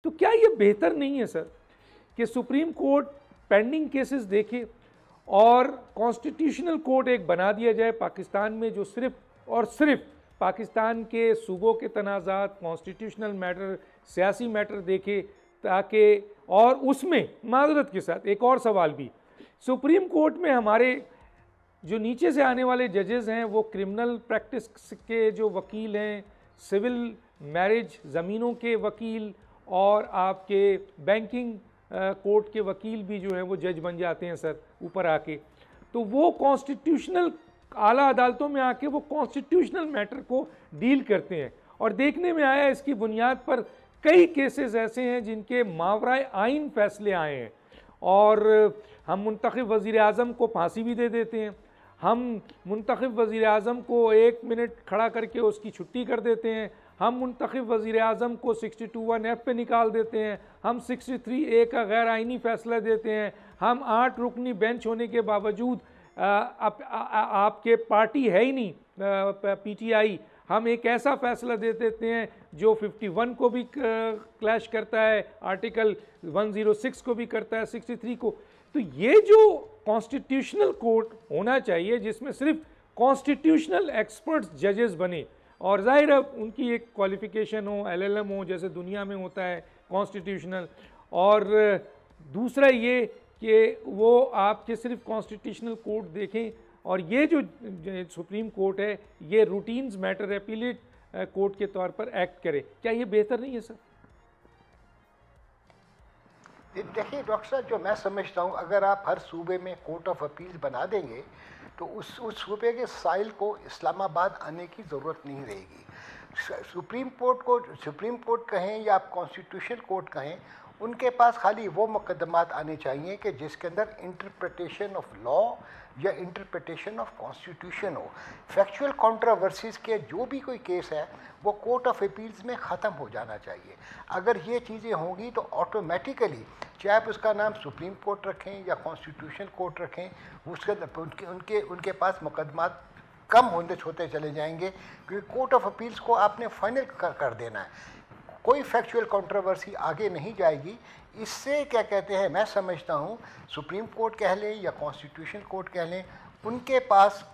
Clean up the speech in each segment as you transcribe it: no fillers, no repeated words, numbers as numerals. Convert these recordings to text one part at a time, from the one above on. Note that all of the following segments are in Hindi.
तो क्या ये बेहतर नहीं है सर कि सुप्रीम कोर्ट पेंडिंग केसेस देखे और कॉन्स्टिट्यूशनल कोर्ट एक बना दिया जाए पाकिस्तान में जो सिर्फ और सिर्फ पाकिस्तान के सूबों के तनाज़ात, कॉन्स्टिट्यूशनल मैटर, सियासी मैटर देखे, ताकि और उसमें माज़रत के साथ एक और सवाल भी, सुप्रीम कोर्ट में हमारे जो नीचे से आने वाले जजेस हैं वो क्रिमिनल प्रैक्टिस के जो वकील हैं, सिविल मैरिज ज़मीनों के वकील और आपके बैंकिंग कोर्ट के वकील भी जो है वो जज बन जाते हैं सर ऊपर आके। तो वो कॉन्स्टिट्यूशनल आला अदालतों में आके वो कॉन्स्टिट्यूशनल मैटर को डील करते हैं। और देखने में आया इसकी बुनियाद पर कई केसेस ऐसे हैं जिनके मावराए आइन फैसले आए हैं और हम मुंतखब वज़ीर आज़म को फांसी भी दे देते हैं, हम मुंतखब वज़ीर आज़म को 1 मिनट खड़ा करके उसकी छुट्टी कर देते हैं, हम मुंतखब वज़ीर आज़म को 62(1)(f) पे निकाल देते हैं, हम 63(a) का गैर आइनी फ़ैसला देते हैं, हम 8 रुकनी बेंच होने के बावजूद आपके पार्टी है ही नहीं PTI, हम एक ऐसा फ़ैसला दे देते हैं जो 51 को भी क्लैश करता है, आर्टिकल 106 को भी करता है, 63 को। तो ये जो कॉन्स्टिट्यूशनल कोर्ट होना चाहिए जिसमें सिर्फ कॉन्स्टिट्यूशनल एक्सपर्ट्स जजेस बने और ज़ाहिर है उनकी एक क्वालिफ़िकेशन हो, LLM हो जैसे दुनिया में होता है कॉन्स्टिट्यूशनल, और दूसरा ये कि वो आपके सिर्फ कॉन्स्टिट्यूशनल कोर्ट देखें और ये जो सुप्रीम कोर्ट है ये रूटीन्स मैटर एपीलेट कोर्ट के तौर पर एक्ट करे। क्या ये बेहतर नहीं है सर? देखिए डॉक्टर साहब, जो मैं समझता हूँ अगर आप हर सूबे में कोर्ट ऑफ अपील बना देंगे तो उस सूबे के साइल को इस्लामाबाद आने की ज़रूरत नहीं रहेगी। सुप्रीम कोर्ट कहें या आप कॉन्स्टिट्यूशन कोर्ट कहें, उनके पास खाली वो मुकदमात आने चाहिए कि जिसके अंदर इंटरप्रिटेशन ऑफ लॉ या इंटरप्रिटेशन ऑफ कॉन्स्टिट्यूशन हो। फैक्चुअल कंट्रोवर्सीज के जो भी कोई केस है वो कोर्ट ऑफ अपील्स में ख़त्म हो जाना चाहिए। अगर ये चीज़ें होंगी तो ऑटोमेटिकली चाहे आप उसका नाम सुप्रीम कोर्ट रखें या कॉन्स्टिट्यूशन कोर्ट रखें, उसके उनके पास मुकदमात कम होते चले जाएंगे, क्योंकि कोर्ट ऑफ अपील्स को आपने फाइनल कर देना है। कोई फैक्चुअल कंट्रोवर्सी आगे नहीं जाएगी। इससे क्या कहते हैं, मैं समझता हूँ सुप्रीम कोर्ट कह लें या कॉन्स्टिट्यूशन कोर्ट कह लें, उनके पास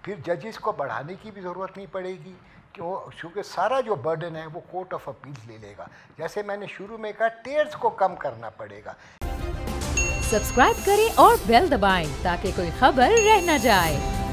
फिर जजेस को बढ़ाने की भी ज़रूरत नहीं पड़ेगी, क्योंकि सारा जो बर्डन है वो कोर्ट ऑफ अपील्स ले लेगा। जैसे मैंने शुरू में कहा, टेयर्स को कम करना पड़ेगा। सब्सक्राइब करें और बेल दबाएं ताकि कोई खबर रह न जाए।